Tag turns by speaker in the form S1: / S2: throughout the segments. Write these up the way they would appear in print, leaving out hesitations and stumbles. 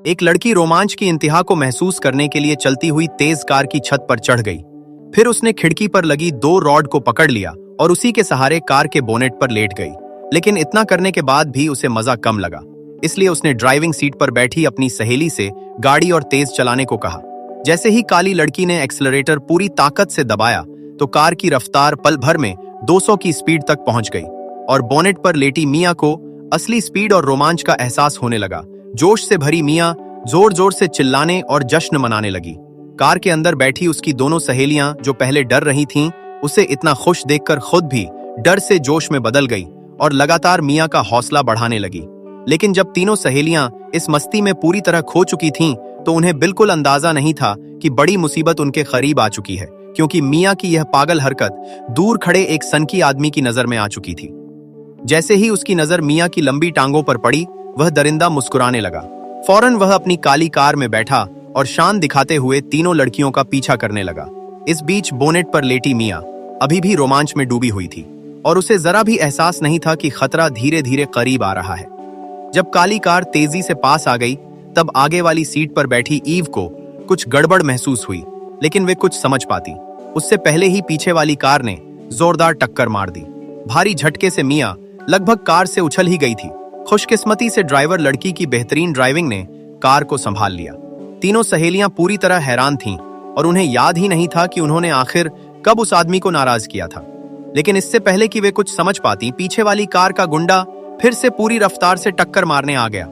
S1: एक लड़की रोमांच की इंतहा को महसूस करने के लिए चलती हुई तेज कार की छत पर चढ़ गई। फिर उसने खिड़की पर लगी 2 रॉड को पकड़ लिया और उसी के सहारे कार के बोनेट पर लेट गई। लेकिन इतना करने के बाद भी उसे मजा कम लगा, इसलिए उसने ड्राइविंग सीट पर बैठी अपनी सहेली से गाड़ी और तेज चलाने को कहा। जैसे ही काली लड़की ने एक्सेलरेटर पूरी ताकत से दबाया तो कार की रफ्तार पल भर में 200 की स्पीड तक पहुंच गई और बोनेट पर लेटी मिया को असली स्पीड और रोमांच का एहसास होने लगा। जोश से भरी मिया जोर जोर से चिल्लाने और जश्न मनाने लगी। कार के अंदर बैठी उसकी दोनों सहेलियां जो पहले डर रही थीं, उसे इतना खुश देखकर खुद भी डर से जोश में बदल गई और लगातार मिया का हौसला बढ़ाने लगी। लेकिन जब तीनों सहेलियां इस मस्ती में पूरी तरह खो चुकी थीं, तो उन्हें बिल्कुल अंदाजा नहीं था कि बड़ी मुसीबत उनके करीब आ चुकी है, क्योंकि मिया की यह पागल हरकत दूर खड़े एक सनकी आदमी की नजर में आ चुकी थी। जैसे ही उसकी नजर मिया की लंबी टांगों पर पड़ी, वह दरिंदा मुस्कुराने लगा। फौरन वह अपनी काली कार में बैठा और शान दिखाते हुए तीनों लड़कियों का पीछा करने लगा। इस बीच बोनेट पर लेटी मिया अभी भी रोमांच में डूबी हुई थी और उसे जरा भी एहसास नहीं था कि खतरा धीरे धीरे करीब आ रहा है। जब काली कार तेजी से पास आ गई, तब आगे वाली सीट पर बैठी ईव को कुछ गड़बड़ महसूस हुई, लेकिन वे कुछ समझ पाती उससे पहले ही पीछे वाली कार ने जोरदार टक्कर मार दी। भारी झटके से मिया लगभग कार से उछल ही गई थी। खुशकिस्मती से ड्राइवर लड़की की बेहतरीन ड्राइविंग ने कार को संभाल लिया। तीनों सहेलियां पूरी तरह हैरान थीं और उन्हें याद ही नहीं था कि उन्होंने आखिर कब उस आदमी को नाराज किया था। लेकिन इससे पहले कि वे कुछ समझ पाती, पीछे वाली कार का गुंडा फिर से पूरी रफ्तार से टक्कर मारने आ गया।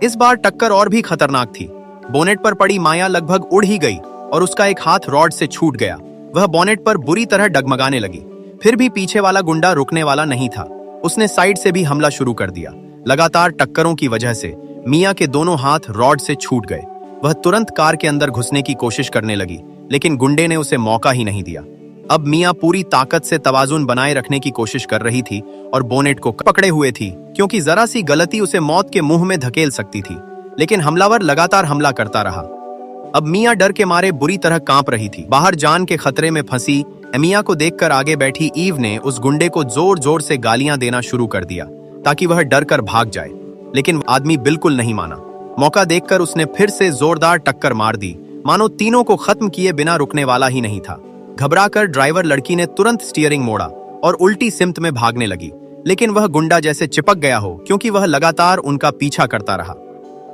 S1: इस बार टक्कर और भी खतरनाक थी। बोनेट पर पड़ी माया लगभग उड़ ही गई और उसका एक हाथ रॉड से छूट गया। वह बोनेट पर बुरी तरह डगमगाने लगी। फिर भी पीछे वाला गुंडा रुकने वाला नहीं था। उसने साइड से भी हमला शुरू कर दिया। लगातार टक्करों की वजह से मिया के दोनों हाथ रॉड से छूट गए। वह तुरंत कार के अंदर घुसने की कोशिश करने लगी, लेकिन गुंडे ने उसे मौका ही नहीं दिया। अब मिया पूरी ताकत से तवाजुन बनाए रखने की कोशिश कर रही थी और बोनेट को पकड़े हुए थी, क्योंकि जरा सी गलती उसे मौत के मुंह में धकेल सकती थी। लेकिन हमलावर लगातार हमला करता रहा। अब मिया डर के मारे बुरी तरह कांप रही थी। बाहर जान के खतरे में फंसी मिया को देखकर आगे बैठी ईव ने उस गुंडे को जोर जोर से गालियां देना शुरू कर दिया ताकि वह डर कर भाग जाए, लेकिन आदमी बिल्कुल नहीं माना। मौका देखकर उसने फिर से जोरदार टक्कर मार दी, मानो तीनों को खत्म किए बिना रुकने वाला ही नहीं था। घबराकर ड्राइवर लड़की ने तुरंत स्टीयरिंग मोड़ा और उल्टी सिमत में भागने लगी, लेकिन वह गुंडा जैसे चिपक गया हो, क्योंकि वह लगातार उनका पीछा करता रहा।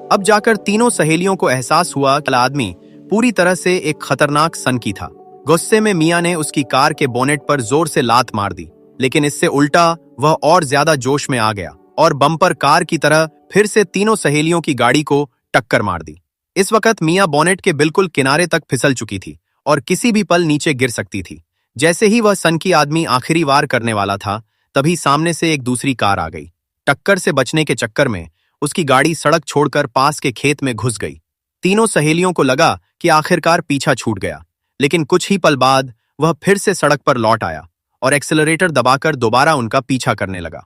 S1: अब जाकर तीनों सहेलियों को एहसास हुआ कि आदमी पूरी तरह से एक खतरनाक सनकी था। गुस्से में मिया ने उसकी कार के बोनेट पर जोर से लात मार दी, लेकिन इससे उल्टा वह और ज्यादा जोश में आ गया और बम्पर कार की तरह फिर से तीनों सहेलियों की गाड़ी को टक्कर मार दी। इस वक्त मिया बोनेट के बिल्कुल किनारे तक फिसल चुकी थी और किसी भी पल नीचे गिर सकती थी। जैसे ही वह सनकी आदमी आखिरी वार करने वाला था, तभी सामने से एक दूसरी कार आ गई। टक्कर से बचने के चक्कर में उसकी गाड़ी सड़क छोड़कर पास के खेत में घुस गई। तीनों सहेलियों को लगा कि आखिरकार पीछा छूट गया, लेकिन कुछ ही पल बाद वह फिर से सड़क पर लौट आया और एक्सेलरेटर दबाकर दोबारा उनका पीछा करने लगा।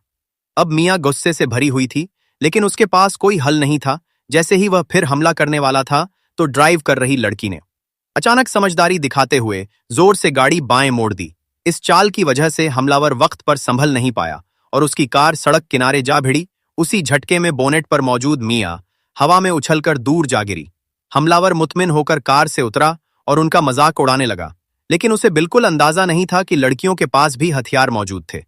S1: अब मिया गुस्से से भरी हुई थी, लेकिन उसके पास कोई हल नहीं था। जैसे ही वह फिर हमला करने वाला था, तो ड्राइव कर रही लड़की ने अचानक समझदारी दिखाते हुए जोर से गाड़ी बाएं मोड़ दी। इस चाल की वजह से हमलावर वक्त पर संभल नहीं पाया और उसकी कार सड़क किनारे जा भिड़ी। उसी झटके में बोनेट पर मौजूद मिया हवा में उछलकर दूर जा गिरी। हमलावर मुतमिन होकर कार से उतरा और उनका मजाक उड़ाने लगा, लेकिन उसे बिल्कुल अंदाजा नहीं था कि लड़कियों के पास भी हथियार मौजूद थे।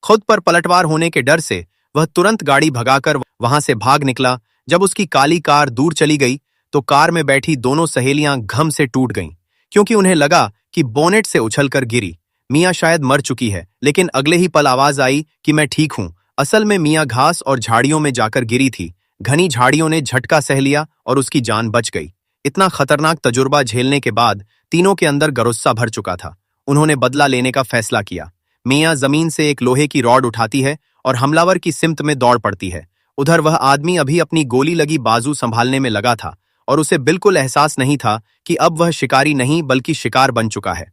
S1: खुद पर पलटवार होने के डर से वह तुरंत गाड़ी भगाकर वहां से भाग निकला। जब उसकी काली कार दूर चली गई, तो कार में बैठी दोनों सहेलियां घम से टूट गईं, क्योंकि उन्हें लगा कि बोनेट से उछलकर गिरी मिया शायद मर चुकी है। लेकिन अगले ही पल आवाज आई कि मैं ठीक हूं। असल में मिया घास और झाड़ियों में जाकर गिरी थी। घनी झाड़ियों ने झटका सह लिया और उसकी जान बच गई। इतना खतरनाक तजुर्बा झेलने के बाद तीनों के अंदर गुस्सा भर चुका था। उन्होंने बदला लेने का फैसला किया। मिया जमीन से एक लोहे की रॉड उठाती है और हमलावर की सिमत में दौड़ पड़ती है। उधर वह आदमी अभी अपनी गोली लगी बाजू संभालने में लगा था और उसे बिल्कुल एहसास नहीं था कि अब वह शिकारी नहीं बल्कि शिकार बन चुका है।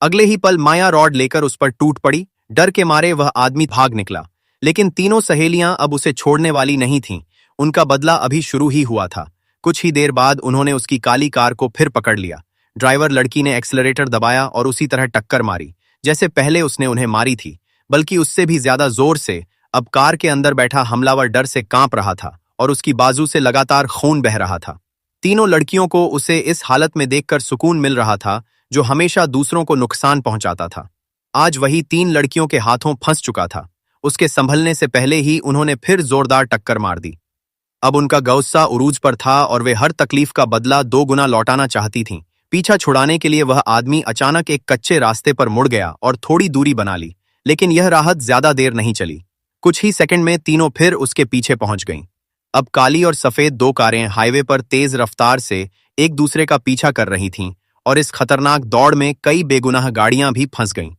S1: अगले ही पल माया रॉड लेकर उस पर टूट पड़ी। डर के मारे वह आदमी भाग निकला, लेकिन तीनों सहेलियां अब उसे छोड़ने वाली नहीं थीं। उनका बदला अभी शुरू ही हुआ था। कुछ ही देर बाद उन्होंने उसकी काली कार को फिर पकड़ लिया। ड्राइवर लड़की ने एक्सेलरेटर दबाया और उसी तरह टक्कर मारी जैसे पहले उसने उन्हें मारी थी, बल्कि उससे भी ज्यादा जोर से। अब कार के अंदर बैठा हमलावर डर से कांप रहा था और उसकी बाजू से लगातार खून बह रहा था। तीनों लड़कियों को उसे इस हालत में देखकर सुकून मिल रहा था जो हमेशा दूसरों को नुकसान पहुंचाता था। आज वही 3 लड़कियों के हाथों फंस चुका था। उसके संभलने से पहले ही उन्होंने फिर जोरदार टक्कर मार दी। अब उनका गुस्सा उरूज पर था और वे हर तकलीफ का बदला 2 गुना लौटाना चाहती थीं। पीछा छुड़ाने के लिए वह आदमी अचानक एक कच्चे रास्ते पर मुड़ गया और थोड़ी दूरी बना ली, लेकिन यह राहत ज्यादा देर नहीं चली। कुछ ही सेकंड में तीनों फिर उसके पीछे पहुंच गईं। अब काली और सफेद 2 कारें हाईवे पर तेज रफ्तार से एक दूसरे का पीछा कर रही थीं और इस खतरनाक दौड़ में कई बेगुनाह गाड़ियां भी फंस गईं।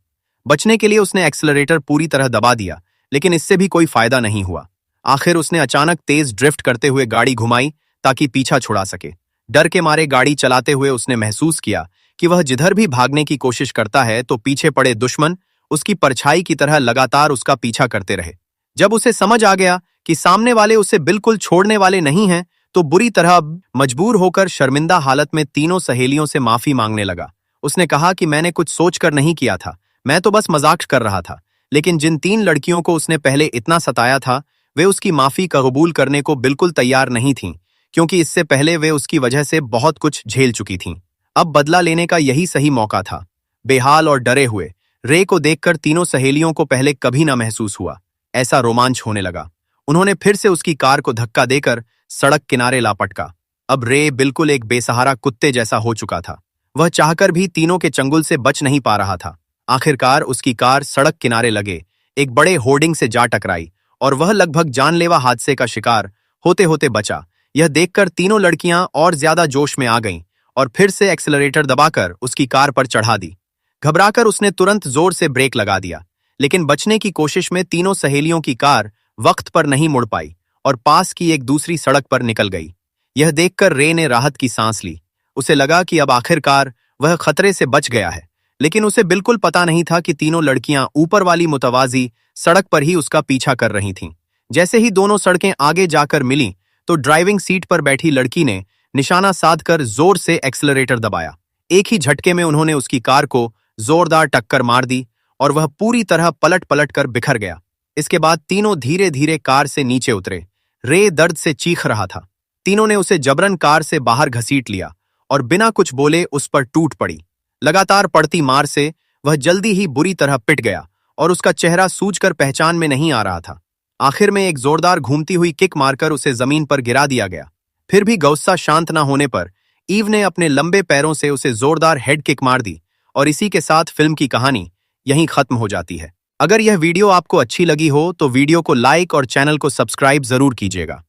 S1: बचने के लिए उसने एक्सेलरेटर पूरी तरह दबा दिया, लेकिन इससे भी कोई फायदा नहीं हुआ। आखिर उसने अचानक तेज ड्रिफ्ट करते हुए गाड़ी घुमाई ताकि पीछा छुड़ा सके। डर के मारे गाड़ी चलाते हुए उसने महसूस किया कि वह जिधर भी भागने की कोशिश करता है तो पीछे पड़े दुश्मन उसकी परछाई की तरह लगातार उसका पीछा करते रहे। जब उसे समझ आ गया कि सामने वाले उसे बिल्कुल छोड़ने वाले नहीं हैं, तो बुरी तरह मजबूर होकर शर्मिंदा हालत में तीनों सहेलियों से माफी मांगने लगा। उसने कहा कि मैंने कुछ सोचकर नहीं किया था, मैं तो बस मजाक कर रहा था। लेकिन जिन 3 लड़कियों को उसने पहले इतना सताया था, वे उसकी माफी कबूल करने को बिल्कुल तैयार नहीं थीं, क्योंकि इससे पहले वे उसकी वजह से बहुत कुछ झेल चुकी थीं। अब बदला लेने का यही सही मौका था। बेहाल और डरे हुए रे को देखकर तीनों सहेलियों को पहले कभी न महसूस हुआ ऐसा रोमांच होने लगा। उन्होंने फिर से उसकी कार को धक्का देकर सड़क किनारे ला पटका। अब रे बिल्कुल एक बेसहारा कुत्ते जैसा हो चुका था। वह चाहकर भी तीनों के चंगुल से बच नहीं पा रहा था। आखिरकार उसकी कार सड़क किनारे लगे एक बड़े होर्डिंग से जा टकराई और वह लगभग जानलेवा हादसे का शिकार होते होते बचा। यह देखकर तीनों लड़कियां और ज्यादा जोश में आ गईं और फिर से एक्सेलरेटर दबाकर उसकी कार पर चढ़ा दी। घबराकर उसने तुरंत जोर से ब्रेक लगा दिया, लेकिन बचने की कोशिश में तीनों सहेलियों की कार वक्त पर नहीं मुड़ पाई और पास की एक दूसरी सड़क पर निकल गई। यह देखकर रे ने राहत की सांस ली। उसे लगा कि अब आखिरकार वह खतरे से बच गया है, लेकिन उसे बिल्कुल पता नहीं था कि तीनों लड़कियां ऊपर वाली मुतवाजी सड़क पर ही उसका पीछा कर रही थीं। जैसे ही दोनों सड़कें आगे जाकर मिलीं, तो ड्राइविंग सीट पर बैठी लड़की ने निशाना साधकर जोर से एक्सेलरेटर दबाया। एक ही झटके में उन्होंने उसकी कार को जोरदार टक्कर मार दी और वह पूरी तरह पलट पलट कर बिखर गया। इसके बाद तीनों धीरे धीरे कार से नीचे उतरे। रे दर्द से चीख रहा था। तीनों ने उसे जबरन कार से बाहर घसीट लिया और बिना कुछ बोले उस पर टूट पड़ी। लगातार पड़ती मार से वह जल्दी ही बुरी तरह पिट गया और उसका चेहरा सूझकर पहचान में नहीं आ रहा था। आखिर में एक जोरदार घूमती हुई किक मारकर उसे जमीन पर गिरा दिया गया। फिर भी गुस्सा शांत न होने पर ईव ने अपने लंबे पैरों से उसे जोरदार हेड किक मार दी और इसी के साथ फिल्म की कहानी यहीं खत्म हो जाती है। अगर यह वीडियो आपको अच्छी लगी हो तो वीडियो को लाइक और चैनल को सब्सक्राइब जरूर कीजिएगा।